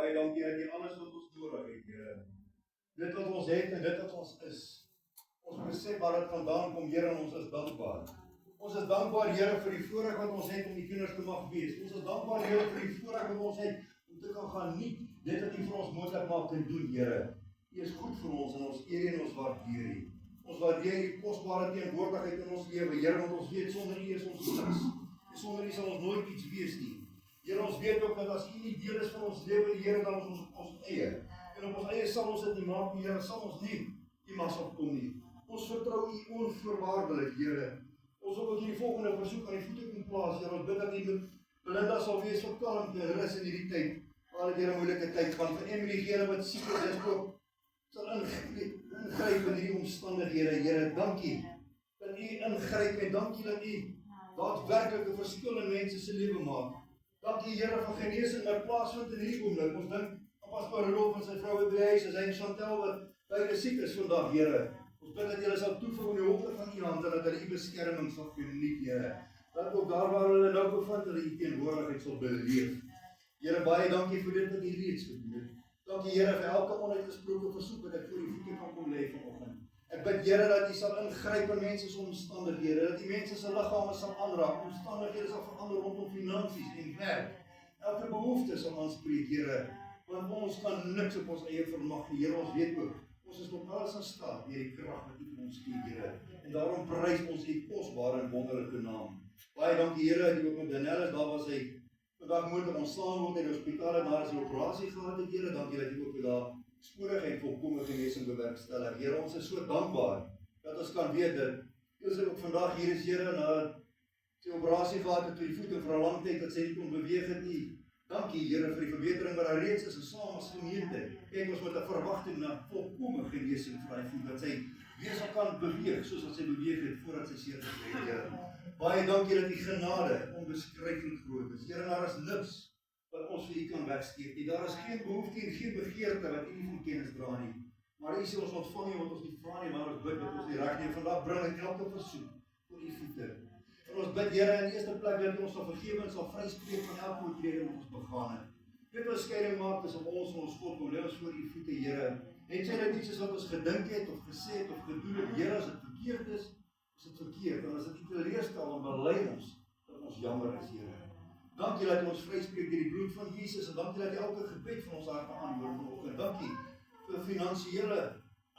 baie dankie dat jy alles wat ons nodig het, Here. Dit wat ons het en dit wat ons is. Ons besef waar dit vandaan kom, Here, en ons is dankbaar. Ons is dankbaar, Here, vir die voorreg wat ons het om die kinders te mag wees. Ons is dankbaar, Here, vir die voorreg wat ons het om te kan gaan nie dit wat U vir ons moontlik maak en doen, Here. U is goed vir ons en ons eer en ons waardeer U. Ons waardeer U kosbare teenwoordigheid in ons lewe, Here, want ons weet sonder U is ons niks. En sonder U sal ons nooit iets wees nie. Here, ons weet ook dat as U nie deel is van ons lewe, Here, dan is ons op ons eie. En op ons eie sal ons dit nie maak, Here, sal ons nie U mas opkom nie. Ons vertrou U onvoorwaardelik, Here. Ons wil ook hierdie volgende versoek aan die voete kom plaas, Here. Ons bid dat U met Belinda sal wees vir kalmte en rus in hierdie tyd. Waar dit 'n moeilike tyd gaan. Vir Emily, Here, wat siek is, ook sal ingryp in hierdie omstandighede, Here. Dankie dat U ingryp en dankie dat U daadwerklik 'n verskil in mense se lewe maak. Dankie, Here, vir genesing wat plaasvind in hierdie oomblik. Ons dink aan Pastor Rolf en sy vrou by die huis, as hy en Chantel wat beide siek is vandag, Here. Ons bid dat julle sal toevoeg in die holte van U hand en dat hulle U beskerming sal geniet, Here. Dat ook daar waar hulle nou bevind, hulle U teenwoordigheid sal beleef. Here, baie dankie vir dit wat U reeds gedoen het. Dankie, Here, vir elke onuitgesproke versoek wat ek voor U voete kan kom lê vanoggend. Ek bid, Here, dat U sal ingryp in mense se omstandighede, dat die mense se liggame sal aanraak, omstandighede sal verander rondom finansies en werk. Elke behoefte sal aanspreek, Here, want ons kan niks op ons eie vermag nie, Here, ons weet ook. Ons is tot alles in staat deur die krag wat U vir ons gee, Here. En daarom prys ons U kosbare en wonderlike naam. Baie dankie, Here, dat U ook met Danelle, daar was hy vandag moontlik ontslaan word in die hospitaal en daar is 'n operasie gehad het, Here. Dankie dat U ook daar spoedigheid volkomme genesing bewerkstellig. Here, ons is so dankbaar dat ons kan weet dat ons ook vandag hier is, Here, na die operasie gehad het vir die voete vir 'n lang tyd dat sy nie kon beweeg het nie. Dankie, Here, vir die verbetering wat daar reeds is en saam as gemeente. Kyk ons met 'n verwagting na volkomme genesing vir hy voet, dat sy weer sal kan beweeg soos wat sy beweeg het voordat sy seer gekry het, Here. Baie dankie dat U genade onbeskryflik groot is. Here, daar is niks wat ons vir U kan wegsteek nie. Daar is geen behoefte en geen begeerte wat U nie van kennis dra nie. Maar U sê ons ontvang nie wat ons nie vra nie, maar ons bid dat ons die reg neem. Vandag bring ek elke versoek voor U voete. En ons bid, Here, in die eerste plek dat U ons sal vergewe en sal vryspreek van elke oortreding wat ons begaan het. Dit wat skeiding maak tussen ons en ons God, kom lê ons voor U voete, Here. En sê dit nie soos wat ons gedink het of gesê het of gedoen het, Here, as dit verkeerd is dit verkeerd. En as dit U teleurstel, dan bely ons dat ons jammer is, Here. Dankie dat U ons vryspreek deur die bloed van Jesus en dankie dat U elke gebed van ons harte aanhoor vanoggend. Dankie vir finansiële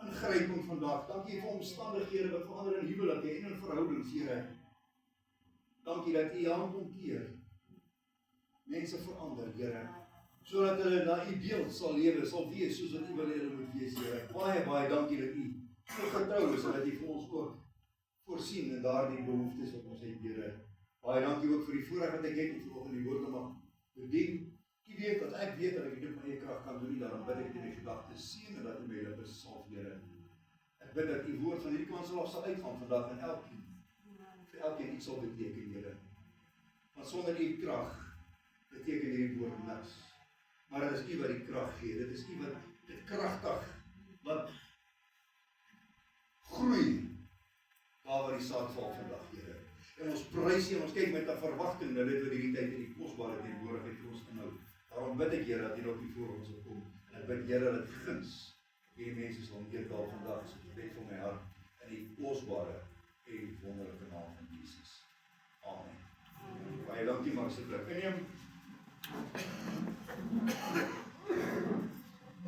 ingryping vandag. Dankie vir omstandighede wat verander in huwelike en in verhoudings, Here. Dankie dat U hand omkeer. Mense verander, Here. Sodat hulle na U beeld sal lewe, sal wees soos wat U wil hê hulle moet wees, Here. Baie, baie dankie dat U so getrou is en dat U vir ons ook voorsien in daardie behoeftes wat ons het, Here. Baie dankie ook vir die voorreg wat ek het om vanoggend die woord te mag bedien. U weet dat ek weet dat ek dit met eie krag kan doen nie, daarom bid ek in die gedagte seën en dat U my lippe salf, Here. Ek bid dat U woord van hierdie kant sal uitgaan vandag en vir elkeen iets sal beteken, Here. Want sonder U krag beteken hierdie woord niks. Maar dit is U wat die krag gee. Dit is U wat dit kragtig wat groei daar waar die saad val vandag, Here. En ons prys U en ons kyk met 'n verwagting dat dit wat hierdie tyd in die kosbare teenwoordigheid vir ons inhou. Daarom bid ek, Here, dat U nog nie voor ons sal kom. En ek bid, Here, dat guns hierdie mense sal neerdal vandag, so gebed van my hart in die kosbare en wonderlike naam van Jesus. Amen. Baie dankie, maar asseblief.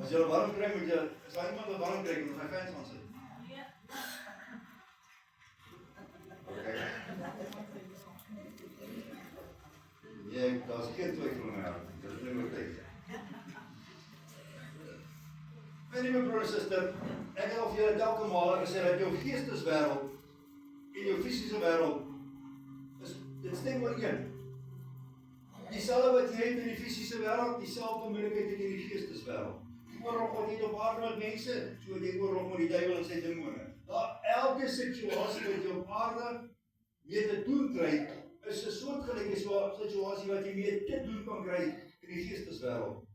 As jy warm kry, moet jy, as daar iemand wat warm kry, moet hy fans gaan sit. Okay. Ja, daar is geen twyfel in my hart. Dit is nie meer tyd. My liewe broer en suster, ek het al vir julle telke male gesê dat jou geesteswêreld en jou fisiese wêreld dit stem ooreen. Dieselfde wat jy het in die fisiese wêreld, dieselfde moeilikheid het jy in die geesteswêreld. Die oorlog wat jy op aarde met mense, so jy oorlog met die duiwel en sy demone. Daar elke situasie wat jy op aarde mee te doen kry, is 'n soortgelyke situasie wat jy mee te doen kan kry in die geesteswêreld.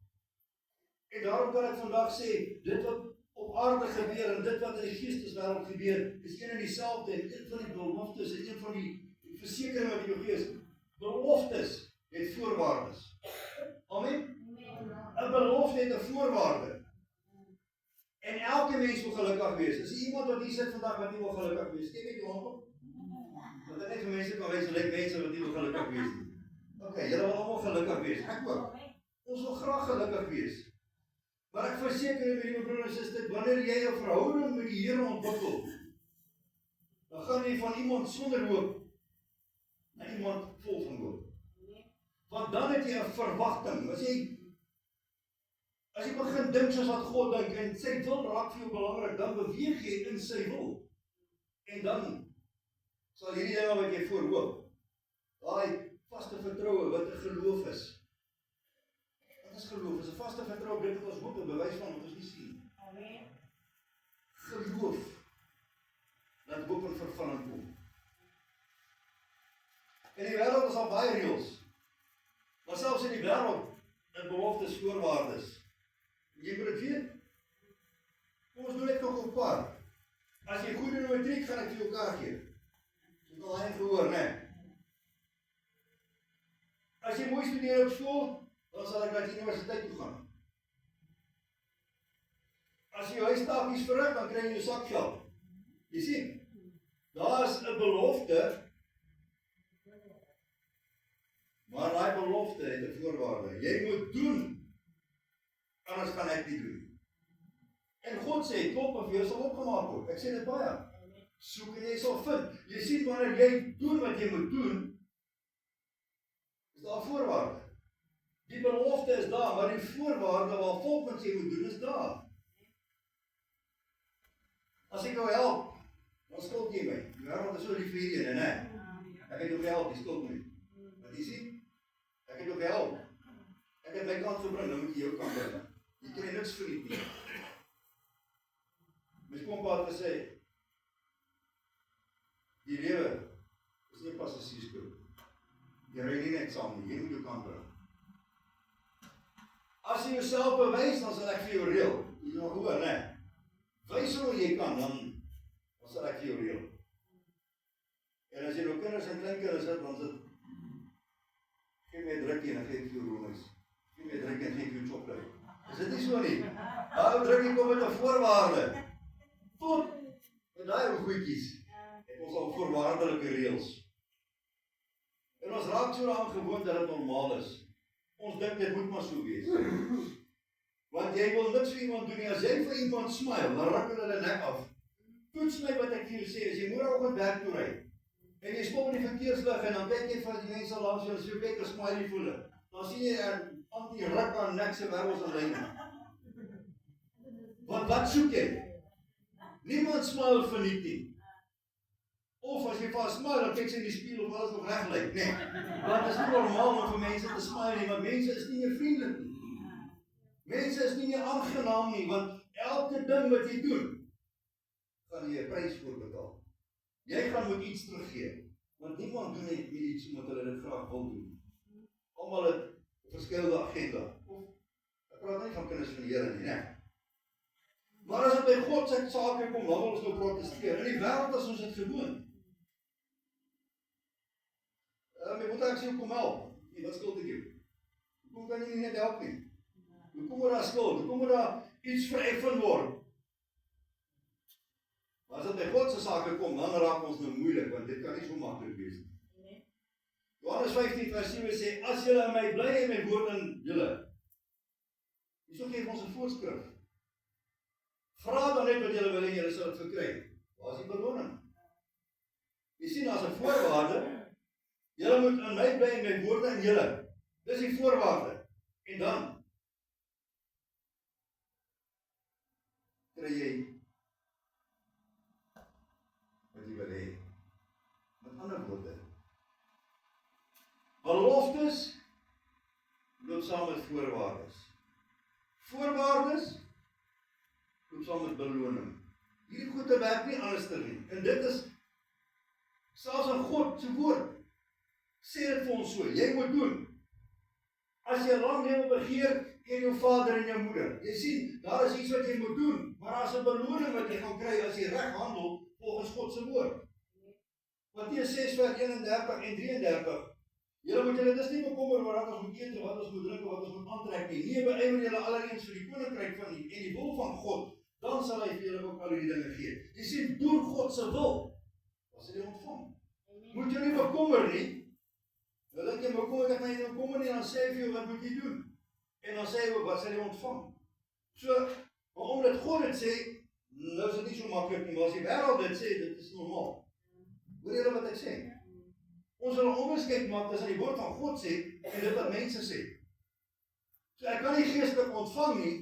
En daarom kan ek vandag sê, dit wat op aarde gebeur en dit wat in die geesteswêreld gebeur, is een en dieselfde. En een van die beloftes en een van die versekering wat jy gees, beloftes het voorwaardes. Amen? 'n belofte het 'n voorwaarde. En elke mens wil gelukkig wees. Is er iemand wat hier sit vandag wat nie wil gelukkig wees? Steek net jou hand op. Want ek net vir mense kan wys, lyk mense wat nie wil gelukkig wees nie. Okay, julle wil almal gelukkig wees. Ek ook. Ons wil graag gelukkig wees. Maar ek verseker julle, liewe broer en suster, wanneer jy 'n verhouding met die Here ontwikkel, dan gaan jy van iemand sonder hoop na iemand vol van hoop. Want dan het jy 'n verwagting. As jy begin dink soos wat God dink en sy wil raak vir jou belangrik, dan beweeg jy in sy wil. En dan sal hierdie dinge wat jy voorhoop, daai vaste vertroue wat 'n geloof is. Wat is geloof? Is 'n vaste vertroue, dit wat ons hoop, 'n bewys van wat ons nie sien. Amen. Geloof dat hoop in vervulling kom. In die wêreld is daar baie reëls. Maar selfs in die wêreld het beloftes voorwaardes. Jy moet dit weet. Kom ons doen net nog 'n paar. As jy goed doen in matriek, gaan ek vir jou kaart gee. Jy het al hy gehoor, né? As jy mooi studeer op skool, dan sal ek laat jy universiteit toe gaan. As jy jou huistakies verrig, dan kry jy jou sakgeld. Jy sien, daar is 'n belofte, maar daai belofte het 'n voorwaarde. Jy moet doen, anders kan ek nie doen. En God sê, klop of jy sal opgemaak word. Ek sê dit baie. Soek en jy sal vind. Jy sien, wanneer jy doen wat jy moet doen, is daar voorwaarde. Die belofte is daar, maar die voorwaarde waar volgens jy moet doen is daar. As ek jou help, dan skuld jy my. Die wêreld is so lief vir hierdie, né? Ek het jou gehelp, jy skuld my. Wat jy sien? Ek het jou gehelp. Ek het my kant gebring, dan moet jy jou kant bring. Jy kry niks vir dit nie. My skoonpa het gesê, die lewe is nie passasiersboot. Jy ry nie net saam nie, jy moet jou kant bring. As jy jouself bewys, dan sal ek vir jou reël. Jy nog hoor, né? Wys hoe jy kan, dan sal ek vir jou reël. En as jy nou kinders en kleinkinders het, dan sit, gee my 'n drukkie en dan gee ek vir jou roomys. Gee my 'n drukkie en gee ek vir jou chocolate. Is dit nie so nie? Daai drukkie kom met 'n voorwaarde. Tot met daai goedjies het ons al voorwaardelike reëls. En ons raak so daaraan gewoond dat dit normaal is. Ons dink dit moet maar so wees. Want jy wil niks vir iemand doen nie. As jy vir iemand smile, dan ruk hulle nek af. Toets my wat ek vir jou sê, as jy môreoggend werk toe ry, en jy stop in die verkeerslig en dan kyk jy van die mense langs jou, as jy kyk 'n smiley voel, dan sien jy 'n anti-ruk aan nek se wervels en lyne. Want wat soek jy? Niemand smile verniet nie. Of as jy vir 'n smile, dan kyk sy in die spieël of alles nog reg lyk, nee. Want dit is nie normaal om vir mense te smile nie, want mense is nie meer vriendelik nie. Mense is nie meer aangenaam nie, want elke ding wat jy doen, gaan jy 'n prys voor betaal. Jy gaan moet iets teruggee, want niemand doen net iets omdat hulle dit graag wil doen. Almal het 'n verskillende agenda. Of ek praat nie van kinders van die Here nie, né? Maar as dit by God se sake kom, dan wil ons nou protesteer. In die wêreld is ons dit gewoon. My moet ek sê kom help. Nee, wat skuld ek jou? Hoekom kan jy nie net help nie? Hoekom moet daar skuld? Hoekom moet daar iets vereffen word? Maar as dit by God se sake kom, dan raak ons nou moeilik, want dit kan nie so maklik wees nie. Johannes 15:7 sê, as julle in my bly en my woord in julle. Hierso gee ons 'n voorskrif. Vra dan net wat julle wil en julle sal dit verkry. Waar is die beloning? Jy sien, daar's 'n voorwaarde. Julle moet in my bly en my woorde in julle. Dis die voorwaarde. En dan kry jy wat jy wil hê. Met ander woorde, beloftes loop saam met voorwaardes. Voorwaardes loop saam met beloning. Hierdie goede werk nie anderster nie. En dit is selfs in God se woord. Sê dit vir ons so, jy moet doen. As jy lang lewe begeer, eer jou vader en jou moeder. Jy sien, daar is iets wat jy moet doen, maar daar is 'n beloning wat jy gaan kry as jy reg handel volgens God se woord. Matteus 6:31 en 33 Julle moet julle dis nie bekommer oor wat ons moet eet, wat ons moet drink, wat ons moet aantrek nie. Nee, beywer julle allereens vir die koninkryk van die en die wil van God, dan sal hy vir julle ook al die dinge gee. Jy sien, doen God se wil, dan sal jy ontvang. Moet jy nie bekommer nie. Nou dink jy, kom ek my bekommer nie, dan sê hy vir jou, wat moet jy doen? En dan sê hy ook, wat sal jy ontvang? So, maar omdat God dit sê, nou is dit nie so maklik nie, maar as die wêreld dit sê, dit is normaal. Hoor julle wat ek sê? Ons wil 'n onderskeid maak tussen die woord van God sê en dit wat mense sê. So ek kan nie geestelik ontvang nie,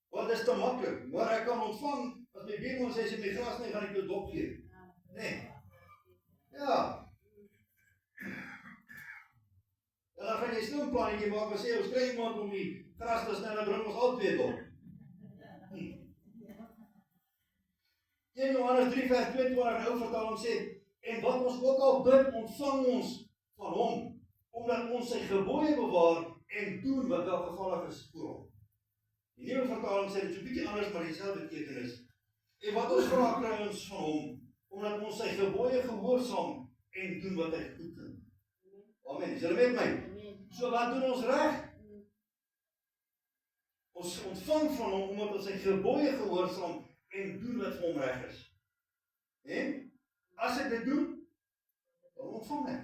want dit is te maklik, maar ek kan ontvang as my buurman sê as jy my gras nie gaan ek jou dop gee. Nee. Ja. En dan gaan jy snoemplannetjie maak en sê ons kry iemand om die gras te sny en dan bring ons al twee dop. 1 Johannes 3 vers 22 nou vertaling sê, en wat ons ook al bid, ontvang ons van hom, omdat ons sy gebooie bewaar en doen wat welgevallig is voor hom. Die nuwe vertaling sê dit so 'n bietjie anders, maar dieselfde betekenis. En wat ons vra kry ons van hom, omdat ons sy gebooie gehoorsaam en doen wat hy goed vind. Amen. Is julle met my? So wat doen ons reg? Ons ontvang van hom omdat ons sy gebooie gehoorsaam en doen wat vir hom reg is. En as ek dit doen, dan ontvang ek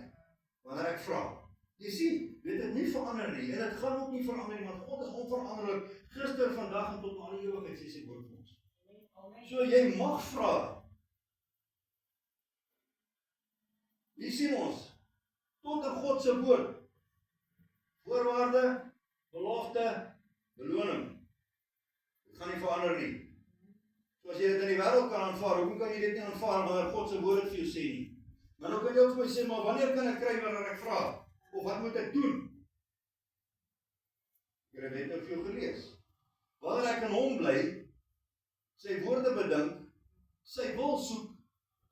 wanneer ek vra. Jy sien, dit het nie verander nie en dit gaan ook nie verander nie, want God is onveranderlik gister, vandag en tot alle ewigheid, sê sy woord vir ons. So jy mag vra. Hier sien ons tot in God se woord. Voorwaarde, belofte, beloning. Dit gaan nie verander nie. So as jy dit in die wêreld kan aanvaar, hoekom kan jy dit nie aanvaar wanneer God se woord vir jou sê nie? Maar nou kan jy ook vir my sê, maar wanneer kan ek kry wanneer ek vra? Of wat moet ek doen? Jy het net vir jou gelees. Wanneer ek in hom bly, sy woorde bedink, sy wil soek,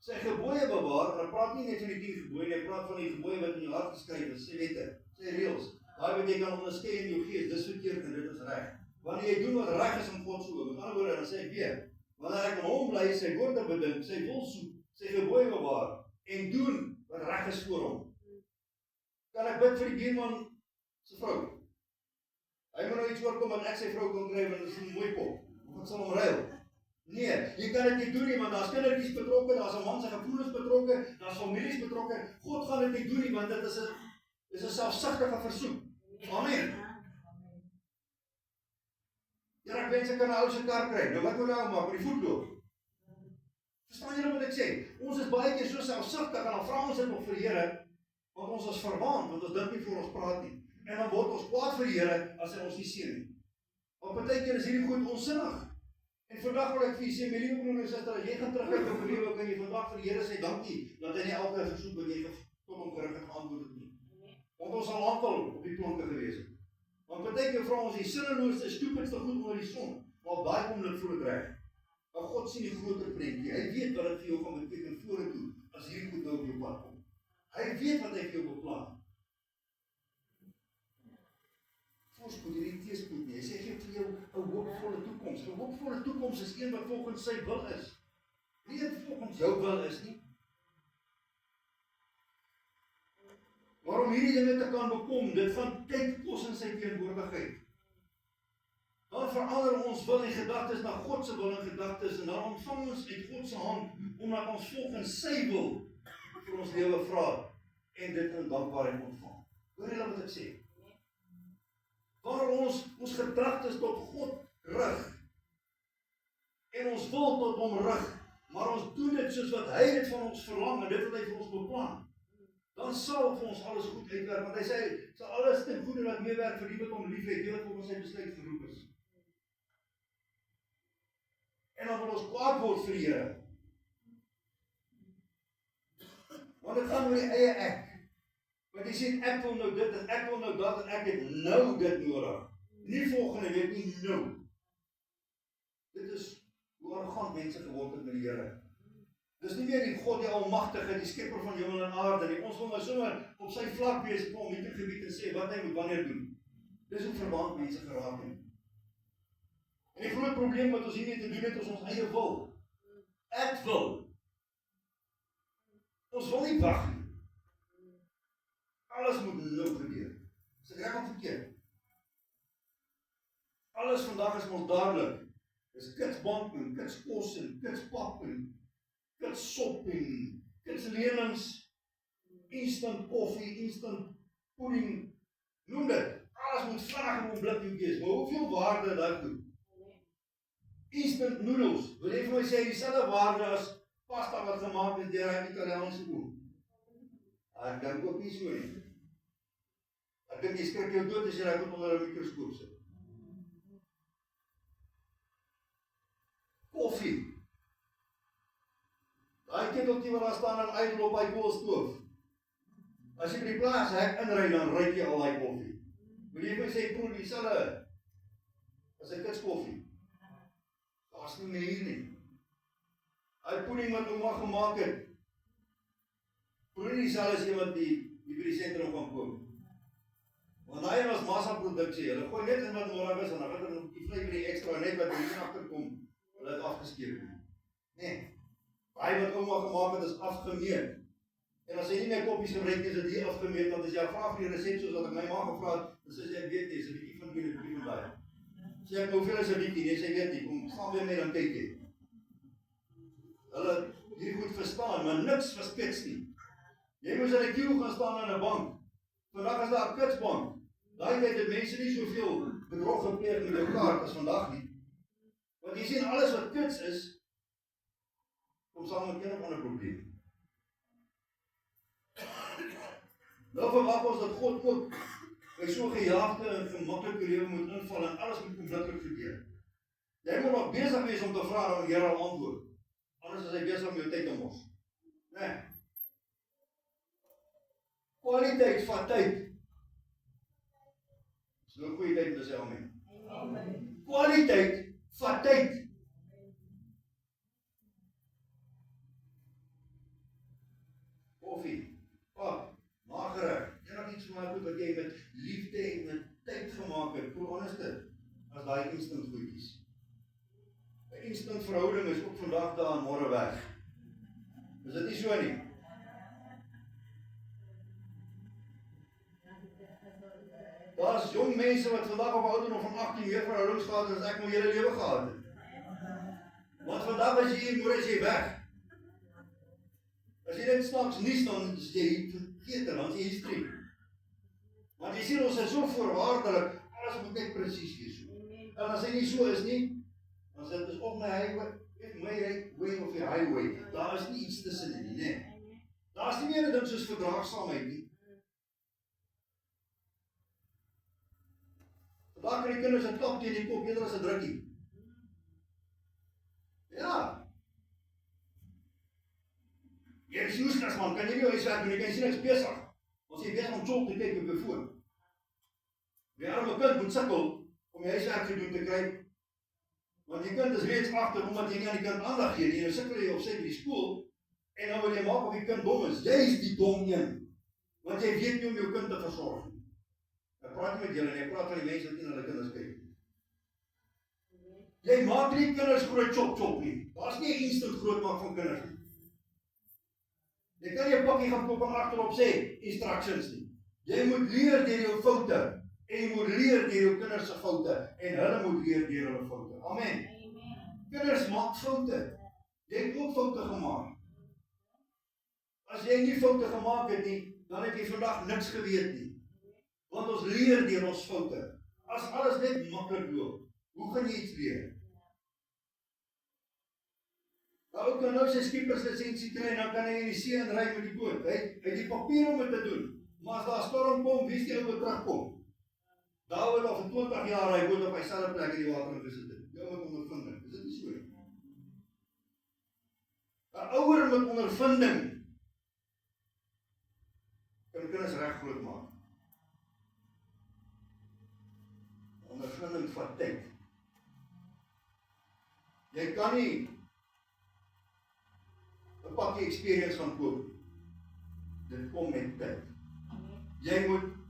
sy gebooie bewaar, en hy praat nie net van die 10 gebooie nie, hy praat van die gebooie wat in jou hart geskryf is, sy wette, sy reëls. Daai wat jy kan onderskei in jou gees, dis verkeerd en dit is reg. Wanneer jy doen wat reg is in God se oë, met ander woorde, dan sê ek weer, wanneer ek in hom bly, sy woorde bedink, sy wil soek, sy gebooie bewaar en doen wat reg is voor hom. Kan ek bid vir die buurman se vrou? Hy moet nou iets oorkom wat ek sy vrou kan kry, want dit is 'n mooi kop. Of ek sal hom ruil. Nee, jy kan dit nie doen nie, want daar's kindertjies betrokke, daar's 'n man se gevoelens betrokke, daar's families betrokke. God gaan dit nie doen nie, want dit is 'n selfsugtige versoek. Amen. Ja, ek wens ek kan 'n ou se kar kry. Nou wat moet hy maak? Met die voet loop. Verstaan julle wat ek sê? Ons is baie keer so selfsugtig en dan vra ons dit nog vir die Here, want ons is verwaand, want ons dink nie voor ons praat nie. En dan word ons kwaad vir die Here as hy ons nie seën nie. Want partykeer is hierdie goed onsinnig. En vandag wil ek vir julle sê, my liewe broer en suster, as jy gaan terugkyk op jou lewe, kan jy vandag vir die Here sê dankie dat hy nie elke versoek wat jy tot hom gerig het geantwoord het nie. Want ons sal aanval op die planke gewees het. Want partykeer vra ons die sinneloosste, stupidste goed onder die son, maar op daai oomblik voel dit reg. Maar God sien die groter prentjie. Hy weet wat dit vir jou gaan beteken vorentoe as hierdie goed nou op jou pad kom. Hy weet wat hy vir jou beplan. Voorspoed, hierdie teëspoed nie. Hy sê gee vir jou 'n hoopvolle toekoms. 'n Hoopvolle toekoms is een wat volgens sy wil is. Nie wat volgens jou wil is nie. Maar om hierdie dinge te kan bekom, dit gaan tyd kos in sy teenwoordigheid. Dan verander ons wil en gedagtes na God se wil en gedagtes en dan ontvang ons uit God se hand omdat ons volgens sy wil vir ons lewe vra en dit in dankbaarheid ontvang. Hoor julle wat ek sê? Wanneer ons gedagtes tot God rig en ons wil tot hom rig, maar ons doen dit soos wat hy dit van ons verlang en dit wat hy vir ons beplan, dan sal vir ons alles goed uitwerk, want hy sê, sal alles ten goeie laat meewerk vir die wat hom liefhet, die wat volgens sy besluit geroep is. En dan wil ons kwaad word vir die Here. Want dit gaan oor die eie ek. Want jy sê, ek wil nou dit en ek wil nou dat en ek het nou dit nodig. Nie volgende week nie, nou. Dit is hoe arrogant mense geword het met die Here. Dis nie meer die God, die almagtige, die skepper van hemel en aarde nie. Ons wil maar sommer op sy vlak wees om nie te gebied en sê wat hy moet wanneer doen. Dis hoe verwaand mense geraak het. En die groot probleem wat ons hier mee te doen het, is ons eie wil. Ek wil. Ons wil nie wag nie. Alles moet nou gebeur. Is dit reg of verkeerd? Alles vandag is ons dadelik. Dis kitsbank en kitskos en kitspap en kitssop en kitslenings, instant koffie, instant pudding, noem dit. Alles moet vinnig in 'n blik wees. Maar hoeveel waarde daartoe? Instant noodles. Wil jy vir my sê dieselfde waarde as pasta wat gemaak is deur 'n Italiaanse oom? Ek dink ook nie so nie. Ek dink jy skrik jou dood as jy dit onder 'n mikroskoop sit. Koffie. Daai keteltjie wat daar staan en ydel op hy koolstoof. As jy by die plaas hek inry, dan ruik jy al daai koffie. Wil jy vir my sê proe dieselfde as 'n kitskoffie? Daar's nie meer nie. Hy pudding wat ouma gemaak het, proe nie dieselfde as iemand die by die sentrum gaan koop. Want daai was massaproduksie. Hulle gooi net in wat nodig is en dan word er die vlei by die ekstra net wat hier agterkom, hulle het afgeskeer. Nee. Daai wat ouma gemaak het is afgemeet. En as jy nie meer koppies gebruik nie, is dit hier afgemeet, want as jy vra vir die resep soos wat ek my ma gevra het, dan sê sy weet jy, is 'n bietjie van hier en 'n bietjie van daai. Sê ek hoeveel is 'n bietjie? Nee, sy weet nie. Kom gaan weer met dan kyk jy. Hulle hierdie goed verstaan, maar niks verspits nie. Jy moes in 'n queue gaan staan aan 'n bank. Vandag is daar 'n kitsbank. Daai tyd het mense nie soveel bedrog gepleeg met jou kaart as vandag nie. Want jy sien alles wat kits is, kom saam met een of ander probleem. Nou verwag ons dat God ook by so gejaagde en gemaklike lewe moet inval en alles moet onmiddellik gebeur. Jy moet nog besig wees om te vra en die Here al antwoord. Anders is hy besig om jou tyd te mors. Nee. Kwaliteit vat tyd. Dis nou 'n goeie tyd om te sê amen. Amen. Kwaliteit vat tyd. Koffie, pap, magereg. Enig iets maar goed wat jy met liefde en met tyd gemaak het. Hoe anders dit as daai instant goedjies. 'n Instant verhouding is ook vandag daar en môre weg. Is dit nie so nie? Daar's jong mense wat vandag op ouderdom van 18 meer verhoudings gehad het as ek my hele lewe gehad het. Want vandag as jy hier, môre is jy weg. As jy net snaaks nuus dan is jy vergeet en dan is jy history. Want jy sien ons is so voorwaardelik, alles moet net presies wees so. En as hy nie so is nie, dan sê dit is op my highway, of die highway. Daar is nie iets tussenin nie, nee. Daar is nie meer 'n ding soos verdraagsaamheid nie. Vandag kan die kinders 'n klap teen die kop eerder as 'n drukkie. Ja. Jy is useless man, kan jy nie huiswerk doen, jy kan sien ek's besig. Ons jy besig om chop te kyk op jou foon. Die arme kind moet sukkel om die huiswerk gedoen te kry. Want die kind is reeds agter omdat jy nie aan die kind aandag gee nie. Jy sukkel jy op sy by die skool en dan wil jy maak of die kind dom is. Jy is die dom een. Want jy weet nie om jou kind te versorg nie. Ek praat nie met julle nie, ek praat van die mense wat nie na hulle kinders kyk. Jy maak nie kinders groot chop nie. Daar's nie 'n instant groot maak van kinders nie. Jy kan nie 'n pakkie gaan koop en agterop sê instructions nie. Jy moet leer deur jou foute. En jy moet leer deur jou kinders se foute en hulle moet leer deur hulle foute. Amen. Kinders maak foute. Jy het ook foute gemaak. As jy nie foute gemaak het nie, dan het jy vandag niks geweet nie. Want ons leer deur ons foute. As alles net maklik loop, hoe gaan jy iets leer? Nou kan nou sy skipperslisensie kry en dan kan hy in die see inry met die boot. Hy het die papier om dit te doen. Maar as daar 'n storm kom, wie is die ou wat terugkom? Daar wil al vir 20 jaar hy boot op dieselfde plek in die water gesit het. Jou met ondervinding. Is dit nie so nie? 'n Ouer met ondervinding kan kinders reg groot maak. Ondervinding vat tyd. Jy kan nie 'n pakkie experience gaan koop. Dit kom met tyd. Jy moet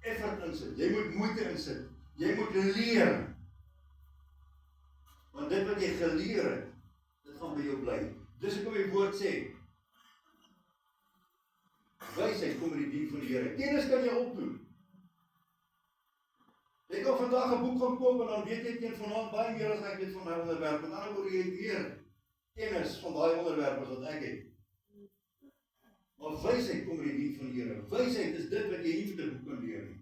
effort insit, jy moet moeite insit, jy moet leer. Want dit wat jy geleer het, dit gaan by jou bly. Dis hoekom die woord sê, Wysheid kom uit die dien van die Here. Kennis kan jy opdoen. Jy kan vandag 'n boek gaan koop en dan weet jy teen vanaand baie meer as ek weet van my onderwerp. Met ander woorde, jy het meer kennis van daai onderwerp as wat ek het. Maar wysheid kom uit die dien van die Here. Wysheid is dit wat jy nie met 'n boek kan leer nie.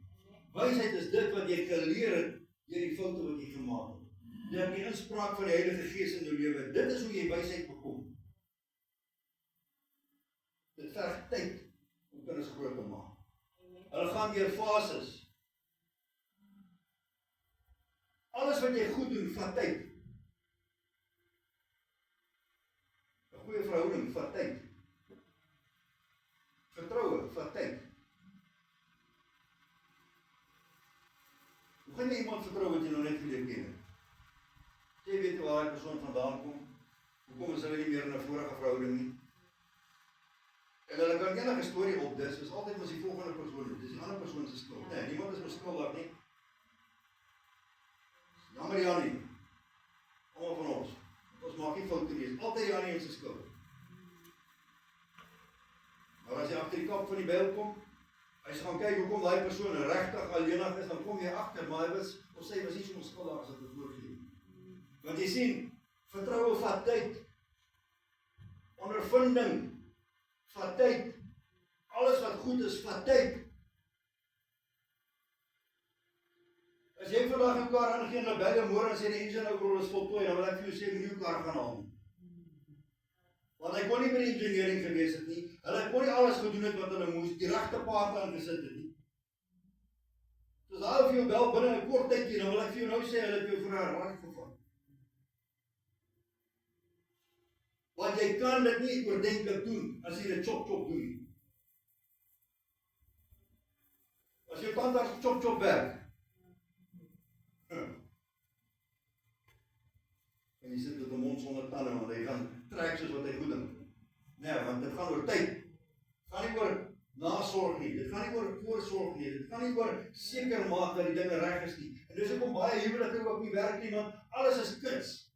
Wysheid is dit wat jy geleer het deur die foute wat jy gemaak het. Deur die inspraak van die Heilige Gees in jou lewe. Dit is hoe jy wysheid bekom. Dit verg tyd om kinders groot te maak. Hulle gaan deur fases. Alles wat jy goed doen, vat tyd. 'n Goeie verhouding vat tyd. Vertroue vat tyd. Hoe gaan jy iemand vertrou wat jy nog net geleer ken? Jy weet waar die persoon vandaan kom. Hoekom is hulle nie meer in 'n vorige verhouding nie? En hulle kan enige storie opdis, is altyd mos die volgende persoon, dis die ander persoon se skuld. Nee, niemand is beskuldig nie. Jammer Janie. Almal van ons. Ons maak nie foute nie, is altyd Janie se skuld. Maar as jy agter die kap van die byl kom, as jy gaan kyk hoekom daai persoon regtig alleenig is, dan kom jy agter, maar hy was, ons sê, was nie so onskuldig as wat het voorgeleef. Want jy sien, vertroue vat tyd. Ondervinding vat tyd. Alles wat goed is, vat tyd. As jy vandag jou kar ingee en hulle bel jou môre en sê die engine oil is voltooi, dan wil ek vir jou sê, moet jy jou kar gaan haal. Want hy kon nie by die engineering gewees het nie. Hulle kon nie alles gedoen het wat hulle moes, die regte paart aangesit het nie. Soos hy of jou bel binne 'n kort tydjie, dan wil ek vir jou nou sê, hulle het jou vir 'n raad gevat. Want jy kan dit nie oordentlik doen, as jy dit chop doen. As jy tandarts chop werk, en jy sit met 'n mond sonder tande, want hy gaan trek soos wat hy goed dink. Nee, want dit gaan oor tyd. Dit gaan nie oor nasorg nie, dit gaan nie oor voorsorg nie, dit gaan nie oor seker maak dat die dinge reg is nie. En dis hoekom baie huwelike ook nie werk nie, want alles is kits.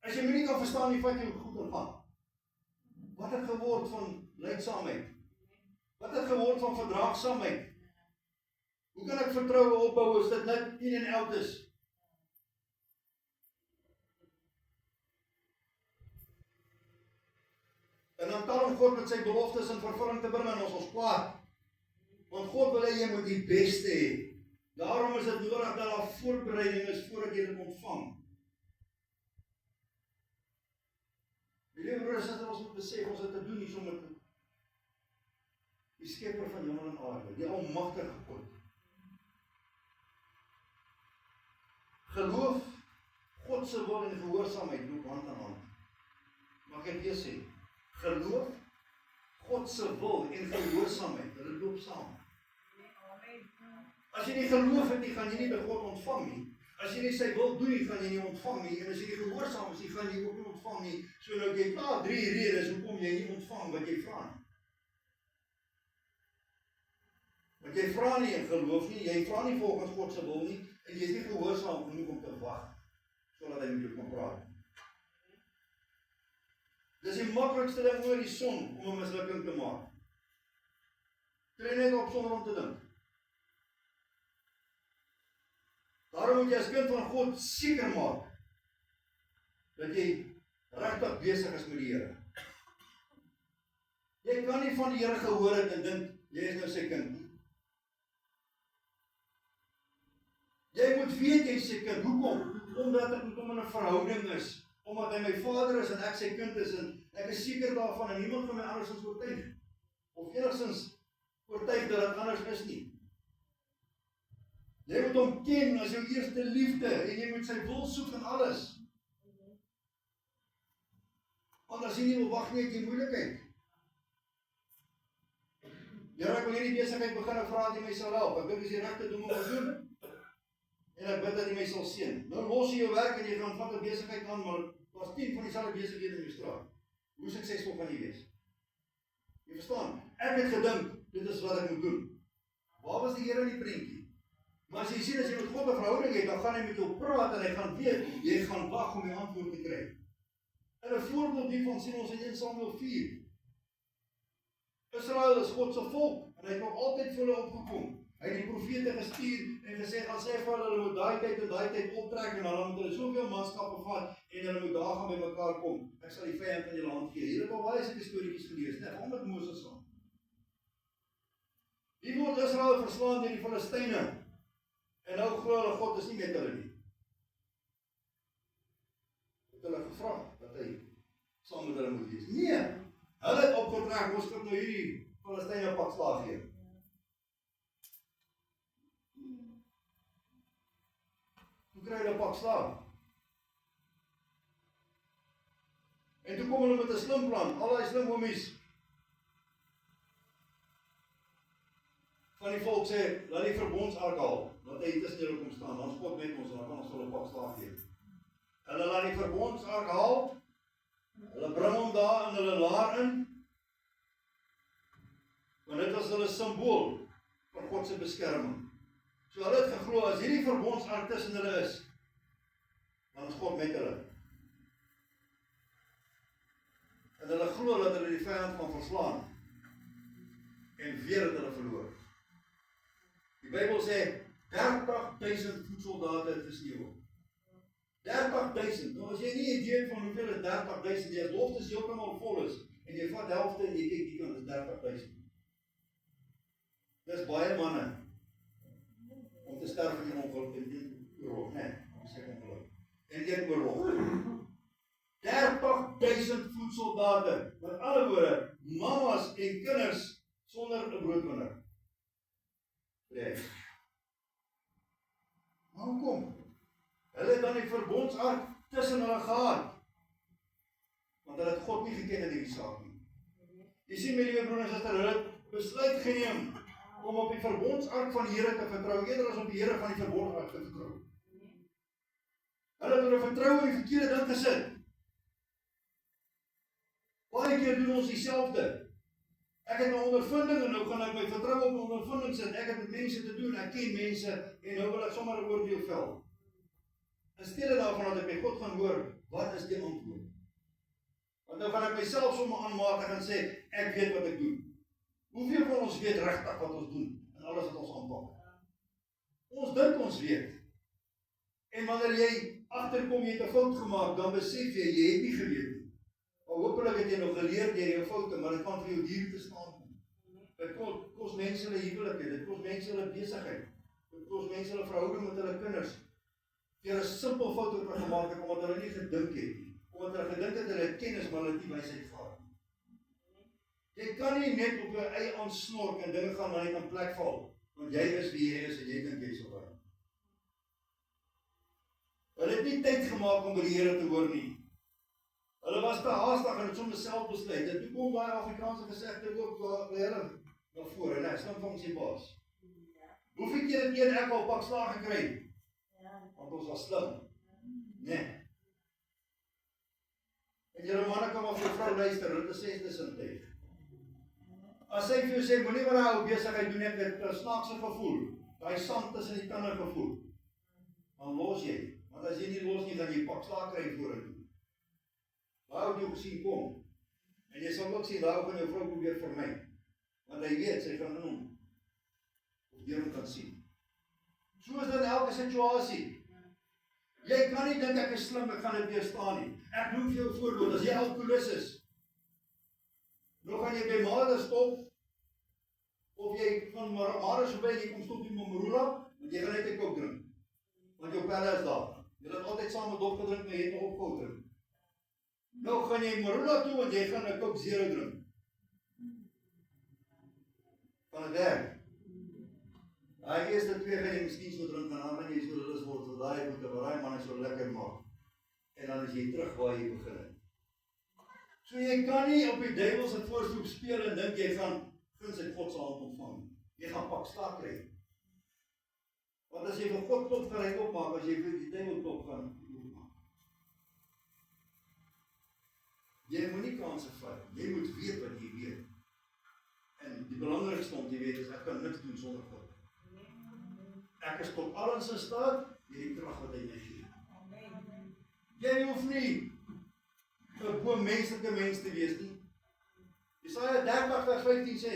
As jy my nie kan verstaan nie, vat jy goed en gaan. Wat het geword van lydsaamheid? Wat het geword van verdraagsaamheid? Hoe kan ek vertroue opbou as dit net in en out is? En dan kan God met sy beloftes in vervulling te bring en ons kwaad. Want God wil hê jy moet die beste hê. Daarom is dit nodig dat daar voorbereiding is voordat jy dit ontvang. Die liewe broers en ons moet besef, ons het te doen hierso met die skepper van hemel en aarde, die almagtige God. Geloof, God se wil en gehoorsaamheid loop hand aan hand. Mag ek weer sê, geloof, God se wil en gehoorsaamheid, dit loop saam. As jy nie geloof het nie, gaan jy nie by God ontvang nie. As jy nie sy wil doen nie, gaan jy nie ontvang nie. En as jy nie gehoorsaam is, gaan jy ook nie ontvang nie. So nou jy klaar 3 redes hoekom jy nie ontvang wat jy vra nie. Want jy vra nie en geloof nie, jy vra nie volgens God se wil nie, en jy is nie gehoorsaam genoeg om te wag, sodat hy met jou kan praat. Dis die maklikste ding oor die son om 'n mislukking te maak. Tree net op sonder om te dink. Daarom moet jy as kind van God seker maak dat jy regtig besig is met die Here. Jy kan nie van die Here gehoor het en dink jy is nou sy kind nie. Jy moet weet jy is sy kind. Hoekom? Omdat ek met hom in 'n verhouding is. Omdat hy my vader is en ek sy kind is en ek is seker daarvan en niemand van my andersins oortuig. Of enigstens oortuig dat dit anders is nie. Jy moet hom ken as jou eerste liefde en jy moet sy wil soek in alles. Want as jy nie wil wag nie, het jy moeilikheid. Here, ek wil hierdie besigheid begin en vra dat jy my sal help. Ek dink dis die regte ding om te doen. En ek bid dat jy my sal seën. Nou los jy jou werk en jy gaan vat 'n besigheid aan, maar daar's 10 van dieselfde besighede in jou straat. Hoe suksesvol gaan jy wees? Jy verstaan? Ek het gedink dit is wat ek moet doen. Waar was die Here in die prentjie? Maar as jy sien as jy met God 'n verhouding het, dan gaan hy met jou praat en hy gaan weet, jy gaan wag om die antwoord te kry. En 'n voorbeeld hiervan sien ons in 1 Samuel 4. Israel is God se volk, en hy het nog altyd vir hulle opgekom. Hy het die profete gestuur en gesê, gaan sê vir hulle moet daai tyd en daai tyd optrek en hulle moet hulle soveel manskappe vat en hulle moet daar gaan by mekaar kom. Ek sal die vyand in julle hand gee. Hier het al baie sulke storieetjies gelees, net om met Moses aan. Wie word Israel verslaan deur die Filistyne? En nou glo hulle God is nie met hulle nie. Het hulle gevra dat hy saam met hulle moet wees. Nee, hulle het opgetrek, ons kan nou hierdie Filistyne pak slaag gee. Hoe kry hulle pak slaag? En toe kom hulle met 'n slim plan, al die slim hommies van die volk sê, laat die verbondsark haal, laat hy tussen julle kom staan, dan is God met ons, en dan kan ons hulle pak slaag gee. Hulle laat die verbondsark haal, hulle bring hom daar in hulle laar in, want dit was hulle simbool van God se beskerming. So hulle het geglo, as hierdie verbondsark tussen hulle is, dan is God met hulle. En hulle glo dat hulle die vyand kan verslaan, en weer het hulle verloor. Die Bybel sê, 30.000 voetsoldate het gesneeuw. 30.000, nou as jy nie idee van hoeveel is 30.000, die belofte is heeltemal vol is, en jy vat helfte en jy kyk die kant is 30.000. Dis baie manne, om te sterf in ongeluk en een oorlog, en een oorlog. 30.000 voetsoldate, met alle woorde, mamas en kinders, sonder 'n broodwinner. Maar hoekom? Hulle het dan die verbondsark tussen hulle gehad. Want hulle het God nie geken in hierdie saak nie. Jy sien my liewe broer en suster, hulle het besluit geneem om op die verbondsark van die Here te vertrou, eerder as op die Here van die verbondsark te vertrou. Hulle het hulle vertroue in die verkeerde ding gesit. Baie keer doen ons dieselfde. Ek het 'n ondervinding en nou gaan ek my vertroue op 'n ondervinding sit. Ek het met mense te doen, ek ken mense en nou wil ek sommer 'n oordeel vel. In steede daarvan dat ek by God gaan hoor, wat is die antwoord? Want nou gaan ek myself sommer aanmatig en sê, ek weet wat ek doen. Hoeveel van ons weet regtig wat ons doen en alles wat ons aanpak? Ons dink ons weet. En wanneer jy agterkom jy het 'n fout gemaak, dan besef jy het nie geweet nie. Hoopelik het jy nog geleer deur jou foute, maar dit kan vir jou duur te staan kom. Dit kos mense hulle huwelike, dit kos mense hulle besigheid, dit kos mense hulle verhouding met hulle kinders. Deur 'n simpel fout wat hulle gemaak het, omdat hulle nie gedink het nie. Omdat hulle gedink het hulle het kennis, maar hulle het nie wysheid gehad nie. Jy kan nie net op jou eie aansnork en dinge gaan net in plek val, want jy is wie jy is en jy dink jy is op. Hulle het nie tyd gemaak om by die Here te hoor nie. Hulle was te haastig en het soms self besluit. En toe kom daai Afrikaanse gesegde ook by hulle na vore, nee, slim van sy baas. Hoeveel keer het ek al pak slaag gekry? Want ons was slim. Nee. En julle manne kan maar vir vrou luister, dit is 6de sintuig. As sy vir jou sê, moenie maar hou besigheid doen, ek het 'n snaakse gevoel, daai sand tussen die tande gevoel, dan los jy. Want as jy nie los nie, dan jy pak slaag kry vorentoe. Waar het jy gesien kom? En jy sal ook sien, daar gaan jou vrou probeer vir my. Want hy weet, sy gaan hom. Of jy hom kan sien. So is dit in elke situasie. Jy kan nie dink ek is slim, ek gaan dit weerstaan nie. Ek noem vir jou 'n voorbeeld, as jy alkoholist is, nou gaan jy by Mare stop, of jy van Mare so by, jy kom stop die Marula, want jy gaan net 'n Coke drink. Want jou pelle is daar. Jy het altyd saam met dop gedrink, maar jy het nog op Coke drink. Nou gaan jy Marula toe, want jy gaan 'n Coke Zero drink. Van het werk. Daai eerste 2 gaan jy miskien so drink, en dan gaan jy so lus word, vir daai goede, waar daai manne so lekker maak. En dan is jy terug waar jy begin het. So jy kan nie op die duiwel se voorstoep speel en dink jy gaan guns uit God se hand ontvang. Jy gaan pak slaag kry. Want as jy vir God klop, gaan hy opmaak, as jy vir die duiwel klop, gaan hy opmaak. Jy moet nie kanse vat, jy moet weet wat jy weet. En die belangrikste om te weet is, ek kan niks doen sonder God. Ek is tot alles in staat, hierdie krag wat hy my gee. Jy hoef nie 'n bo menslike mens te wees nie. Jesaja 30 vers 15 sê,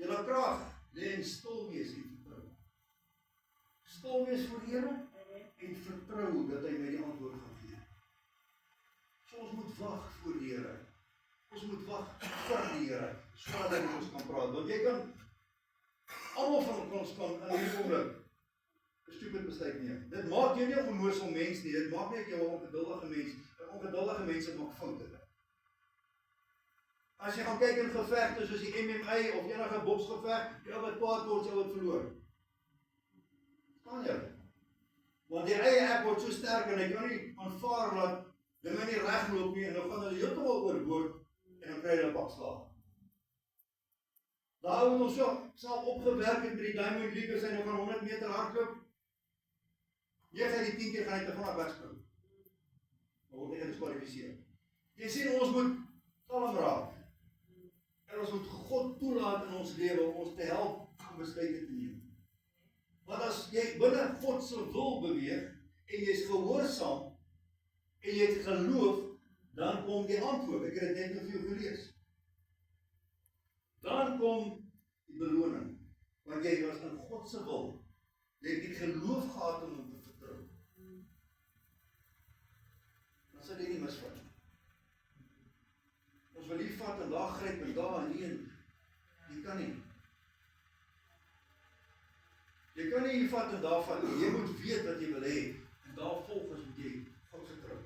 julle krag lê in stil wees en vertrou. Stil wees voor die Here en vertrou dat hy my die antwoord gaan gee. So ons moet wag voor die Here. Ons moet wag vir die Here, sodat hy met ons kan praat. Want jy kan, almal van ons kan in hierdie oomblik 'n stupid besluit neem. Dit maak jou nie 'n onnoosel mens nie, dit maak net jou 'n ongeduldige mens. 'n Ongeduldige mense maak foute. As jy gaan kyk in gevegte soos die MMA of enige boksgeveg, jy wat kwaad word, jy word verloor. Kan jy? Want die eie ek word so sterk en hy kan nie aanvaar dat dinge nie regloop nie en dan gaan hulle heeltemal oorboord en dan kry hulle 'n pak slaag. Daar het ons self opgewerk het met die Diamond League, as hy nog aan 100 meter hardloop. 9 uit die 10 keer gaan hy te vinnig wegspring. Maar word nie gediskwalifiseer. Jy sien, ons moet kalm raak. En ons moet God toelaat in ons lewe om ons te help om besluite te neem. Want as jy binne God se wil beweeg en jy's gehoorsaam en jy het geloof, dan kom die antwoord. Ek het dit net vir jou gelees. Dan kom die beloning. Want jy was in God se wil. Jy het die geloof gehad om hom te vertrou. Dan sal jy nie misvat. Ons wil hier vat en daar gryp en daar en hier. Jy kan nie. Jy kan nie hier vat en daar vat nie. Jy moet weet wat jy wil hê. En daar volgens moet jy God vertrou.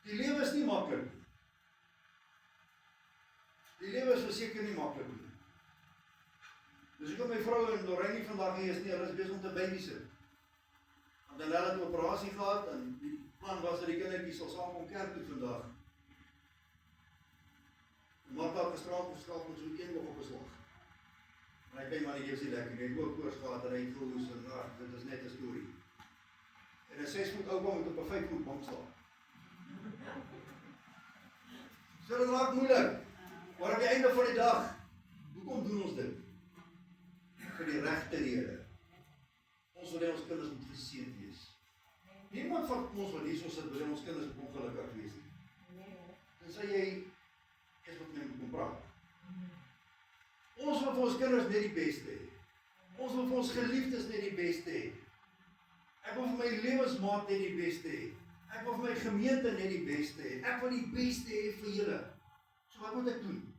Die lewe is nie maklik nie. Die lewe is verseker nie maklik nie. Dus ek het my vrou en Lorraine vandag hier is nie, hulle is besig om te babysit. Want hulle het 'n operasie gehad en die plan was dat die kindertjies sal saam kom kerk toe vandag. Martha het gisterand verskaf met so 1 nog op 'n slag. En hy kyk maar nie, jy sê lekker, hy het ook koors gehad en hy het gehoor so, nou, dit is net 'n storie. En 'n 6 voet ouma moet op 'n 5 voet bank staan. So dit raak moeilik. Maar op die einde van die dag, hoekom doen ons dit? Vir die regte rede. Ons wil hê ons kinders moet geseënd wees. Niemand van ons wat hier so sit wil hê ons kinders moet ongelukkig wees nie. Tensy jy is wat mense kom praat. Ons wil vir ons kinders net die beste hê. Ons wil vir ons geliefdes net die beste hê. Ek wil vir my lewensmaat net die beste hê. Ek wil vir my gemeente net die beste hê. Ek wil die beste hê vir julle. So wat moet ek doen?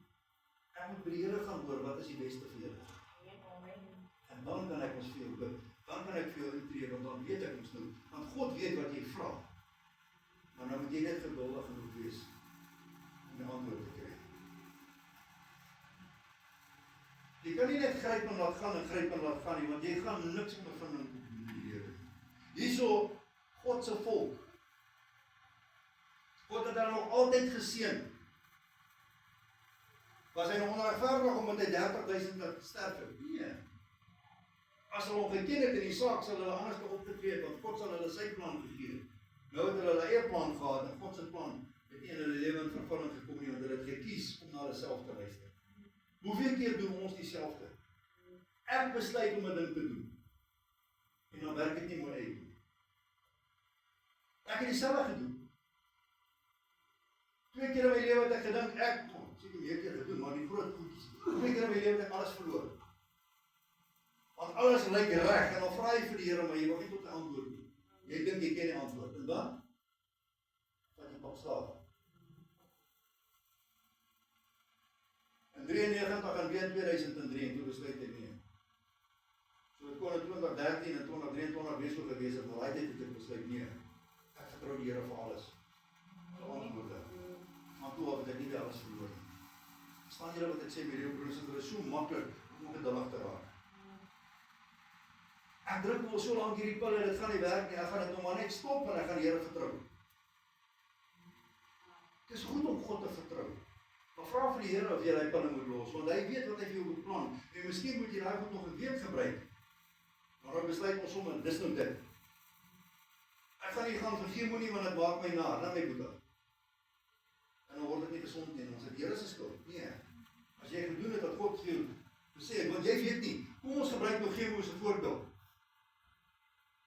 Ek moet by die Here gaan hoor, wat is die beste vir julle? En dan kan ek ons vir jou bid. Dan kan ek vir jou intree, want dan weet ek ons nou. Want God weet wat jy vra. Maar nou moet jy net geduldig genoeg wees om 'n antwoord te kry. Jy kan nie net gryp en laat gaan en gryp en laat gaan nie, want jy gaan niks ondervinding doen in die lewe. Hierso, God se volk. God het hulle nog altyd geseën. Was hy nog onregverdig omdat hy 30,000 sterf het? Nee. As hulle hom geken het in die saak, sal hulle anders opgetree het, want God sal hulle sy plan gegee. Nou het hulle hulle eie plan gehad, en God se plan het nie in hulle lewe in vervulling gekom nie, want hulle het gekies om na hulle self te luister. Hoeveel keer doen ons dieselfde? Ek besluit om 'n ding te doen, en dan werk dit nie mooi uit nie. Ek het dieselfde gedoen. 2 keer in my lewe het ek gedink, ek seker meer keer gedoen, maar die groot goedjies. 2 keer in my lewe het ek alles verloor. Want alles lyk reg, en dan vra jy vir die Here, maar jy word nie tot 'n antwoord nie. Jy dink jy ken die antwoord, en dan vat jy opstaan. In 93 en weer 2003, en toe besluit ek nie. So het kon in 2013 en 2023 wees so gewees het, maar daai tyd het ek besluit nie. Ek vertrou die Here vir alles. Vir antwoorde. Maar toe het ek nie alles verloor nie. Staan julle wat ek sê, my liewe broers, dit is so maklik om ongeduldig te raak. Ek druk al so lank hierdie pille, dit gaan nie werk nie, ek gaan dit nog maar net stop en ek gaan die Here vertrou. Het is goed om God te vertrou. Maar vra vir die Here of jy die pille moet los, want hy weet wat hy vir jou beplan. En miskien moet jy daai goed nog 'n week gebruik. Maar dan besluit ons sommer, dis nou dit. Ek gaan nie gaan vir chemonie, want dit maak my naar, dan my boete. En dan word dit nie gesond nie, ons het die Here se skuld. Nee. As jy gedoen het wat God vir jou sê, want jy weet nie, kom ons gebruik nou chemo as 'n voorbeeld.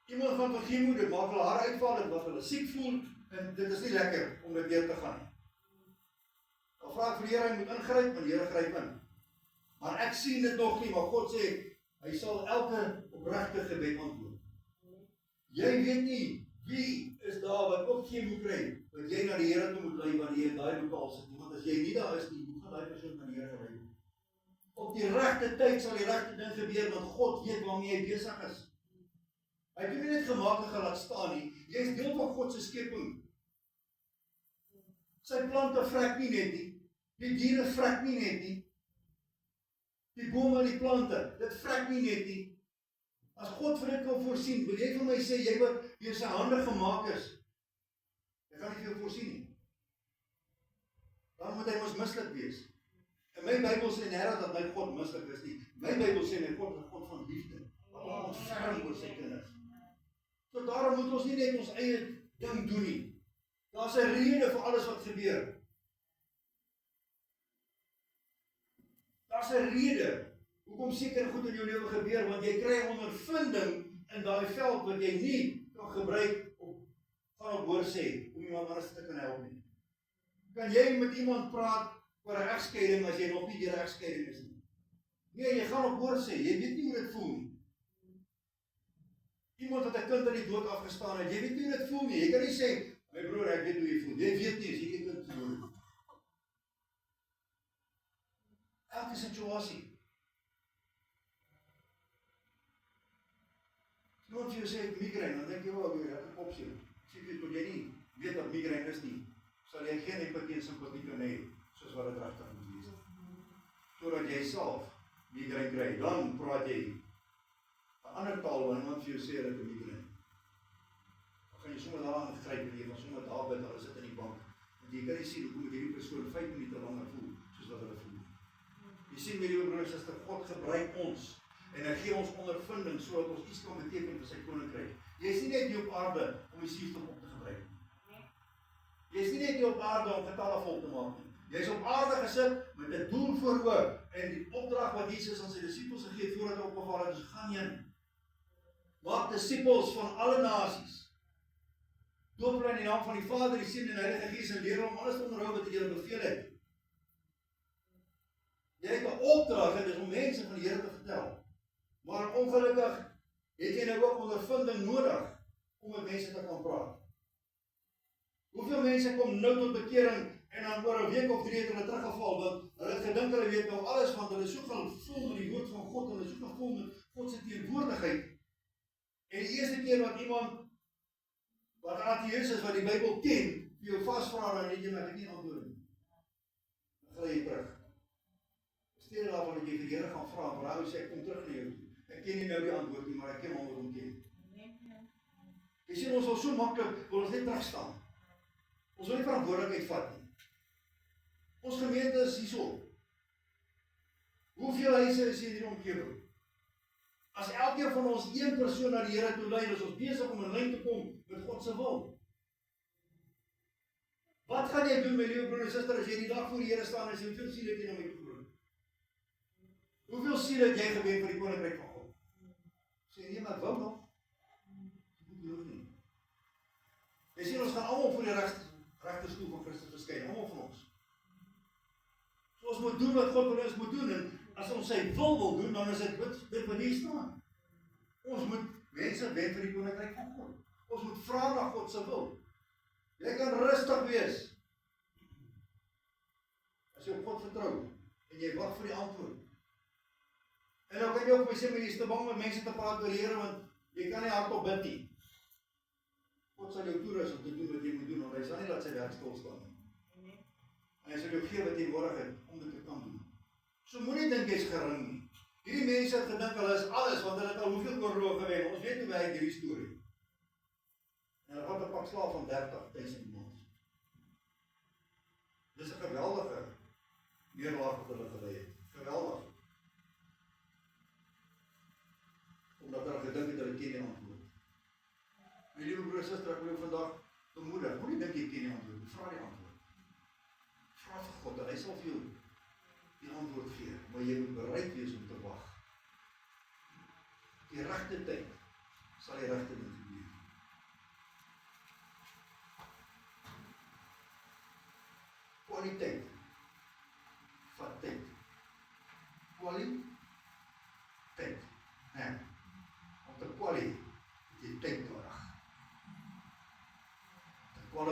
Iemand van vir chemo, dit maak hulle hare uitval, dit maak hulle siek voel, en dit is nie lekker om dit weer te gaan. Dan vra ek vir die Here, hy moet ingryp, en die Here gryp in. Maar ek sien dit nog nie, maar God sê, hy sal elke opregte gebed antwoord. Jy weet nie, wie is daar wat ook geen moet kry, wat jy na die Here toe moet lei, wanneer jy in daai lokaal sit nie, want as jy nie daar is nie, hoe gaan daai persoon na die Here lei? Op die regte tyd sal die regte ding gebeur, want God weet waarmee hy besig is. Hy het nie net gemaak en laat staan nie, jy is deel van God se skepping. Sy plante vrek nie net nie, die diere vrek nie net nie, die bome en die plante, dit vrek nie net nie. As God vir dit kan voorsien, wil jy vir my sê, jy wat deur sy hande gemaak is, hy gaan nie vir jou voorsien nie. Dan moet hy mos mislik wees. En my Bybel sê nie dat my God mislik is nie. My Bybel sê my God is 'n God van liefde, wat ontferm oor sy kinders. So daarom moet ons nie net ons eie ding doen nie. Daar's 'n rede vir alles wat gebeur. Daar's 'n rede hoekom seker goed in jou lewe gebeur, want jy kry ondervinding in daai veld wat jy nie kan gebruik van op hoor sê, om iemand anders te kan help nie. Kan jy met iemand praat oor 'n egskeiding as jy nog nie deur 'n egskeiding is nie? Nee, jy gaan op hoor sê, jy weet nie hoe dit voel nie. Iemand wat 'n kind aan die dood afgestaan het, jy weet nie hoe dit voel nie. Jy kan nie sê, my broer, ek weet hoe jy voel. Jy weet nie as jy 'n kind verloor het. Elke situasie. Iemand vir jou sê migraine, dan dink jy, "O, ek het 'n opsie." Sê jy tot jy nie weet wat migraine is nie, sal jy geen empatie en simpatie kan hê soos wat dit regtig moet wees. Totdat jy self migraine kry, dan praat jy 'n ander taal wanneer iemand vir jou sê dat jy migraine. Dan gaan jy sommer daaraan gryp en jy gaan sommer daar bid, hulle sit in die bank. Want jy kan nie sien hoe hierdie persoon 5 minute langer voel soos wat hulle voel. Jy sien, my liewe broers en susters, God gebruik ons en hy gee ons ondervinding sodat ons iets kan beteken vir sy koninkryk. Jy is nie net hier op aarde om die suurstof op te gebruik nie. Jy is nie net hier op aarde om getalle vol te maak nie. Jy is op aarde gesit met 'n doel voor oë en die opdrag wat Jesus aan sy disippels gegee het voordat hy opgevaar het, is gaan heen. Maak disippels van alle nasies. Doop hulle in die naam van die Vader, die Seun en die Heilige Gees en leer hulle om alles te onderhou wat hy julle beveel het. Jy het 'n opdrag en dit is om mense van die Here te vertel. Maar ongelukkig het jy nou ook ondervinding nodig om met mense te kan praat. Hoeveel mense kom nou tot bekering en dan oor 'n week of 3 het hulle teruggeval, want hulle het gedink hulle weet nou alles, want hulle is so gevul met die woord van God, hulle is so gevul met God se teenwoordigheid. En die eerste keer wat iemand wat ateïs is, wat die Bybel ken, vir jou vasvra, dan weet jy maar ek nie antwoord nie. Dan gaan jy terug. Stel daarvan dat jy vir die Here gaan vra, maar hy sê ek kom terug na jou toe. Ek ken nie nou die antwoord nie, maar ek ken hom wat hom ken. Jy sien, ons wil so maklik, wil ons net terugstaan. Ons wil nie verantwoordelikheid vat nie. Ons gemeente is hierso. Hoeveel huise is hier in die omgewing? As elkeen van ons een persoon na die Here toe lei, is ons besig om in lyn te kom met God se wil. Wat gaan jy doen, my liewe broer en suster, as jy die dag voor die Here staan en sê, hoeveel siele het jy na my toe gebring? Hoeveel siele het jy gewen vir die koninkryk van God? Sê nee, maar ek wou nog. Ek geloof nie. Jy sien, ons gaan almal voor die regte stoel van Christus verskyn, almal van ons. So ons moet doen wat God wil ons moet doen, en as ons sy wil doen, dan is dit wat hier staan. Ons moet mense wen vir die koninkryk van God. Ons moet vra na God se wil. Jy kan rustig wees as jy op God vertrou en jy wag vir die antwoord. En dan kan jy ook sê, maar jy is te bang om met mense te praat oor die Here, want jy kan nie hardop bid nie. God sal jou toerus om te doen wat jy moet doen, want hy sal nie laat sy werk stil staan nie. En hy sal jou gee wat jy nodig het om dit te kan doen. So moenie dink jy's gering nie. Hierdie mense het gedink hulle is alles, want hulle het al hoeveel oorloë gewen. Ons weet hoe werk hierdie storie. En hulle vat 'n pak slaaf van 30.000 mans. Dis 'n geweldige neerlaag wat hulle gelei het. Geweldig. Omdat hulle gedink het hulle ken die antwoord. My liewe broer en suster, ek wil jou vandag bemoedig. Moenie dink jy ken die antwoord. Vra die antwoord. Vra vir God en hy sal vir jou die antwoord gee, maar jy moet bereid wees om te wag. Die regte tyd sal die regte ding gebeur. Kwaliteit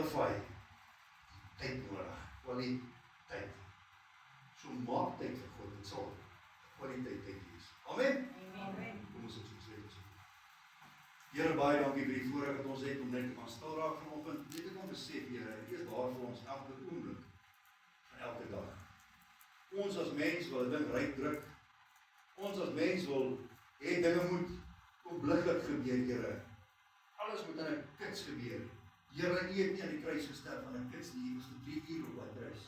qualify. Tyd nodig, kwaliteit. So maak tyd vir God, dit sal kwaliteit tyd wees. Amen? Amen. Kom ons het so sê. Here, baie dankie vir die voorreg wat ons het om net te kan stil raak vanoggend, net te kan besef, Here, U is daar vir ons elke oomblik, van elke dag. Ons as mens wil 'n ding ryk druk. Ons as mens wil hê dinge moet oombliklik gebeur, Here. Alles moet in 'n kits gebeur. Here, U het nie aan die kruis gesterf van 'n kits nie, U was vir 3 uur op daai kruis.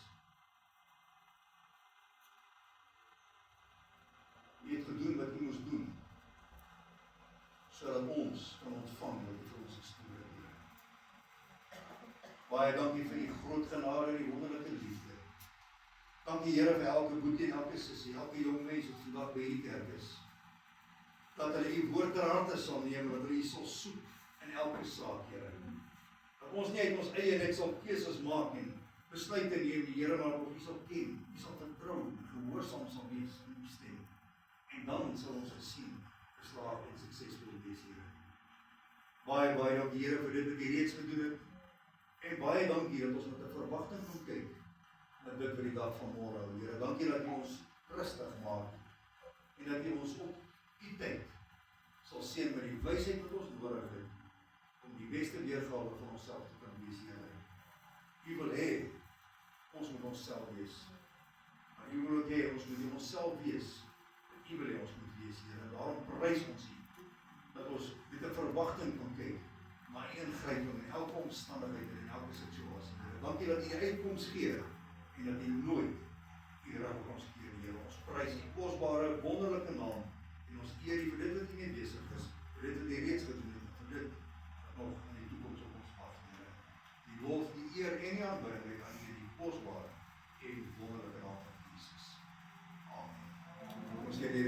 U het gedoen wat U moes doen, sodat ons kan ontvang wat U vir ons gestuur het, Here. Baie dankie vir U groot genade en die wonderlike liefde. Dankie, Here, vir elke boetie en elke sussie, elke jong mens wat vandag by die kerk is. Dat hulle U woord ter harte sal neem, dat hulle U sal soek in elke saak, Here. Dat ons nie uit ons eie net sal keuses maak en besluite neem, die Here, maar op U sal ken, U sal vertrou en gehoorsaam sal wees in U stem. En dan sal ons gesien, geslaag en suksesvol wees, Here. Baie dankie, Here, vir dit wat U reeds gedoen het. En baie dankie dat ons met 'n verwagting kan kyk na dit vir die dag van môre, Here. Dankie dat U ons rustig maak en dat U ons op U tyd sal seën met die wysheid wat ons nodig het om die beste weergawe van onsself te kan wees, Here. U wil hê ons moet onsself wees. Maar U wil ook hê ons moet nie onsself wees. U wil hê ons moet wees, Here. Daarom prys ons U dat ons met 'n verwagting kan kyk na ingryping in elke omstandigheid en in elke situasie, Here. Dankie dat U uitkoms gee en dat U nooit U rug op ons keer, Here. Ons prys U kosbare, wonderlike naam en ons eer U vir dit wat U mee besig is, vir dit wat U reeds gedoen het, vir dit wat nog in die toekoms op ons wag, Here. Die lof, die eer en die aanbidding aan U, die kosbare en wonderlike naam van Jesus. Amen. Ons sê die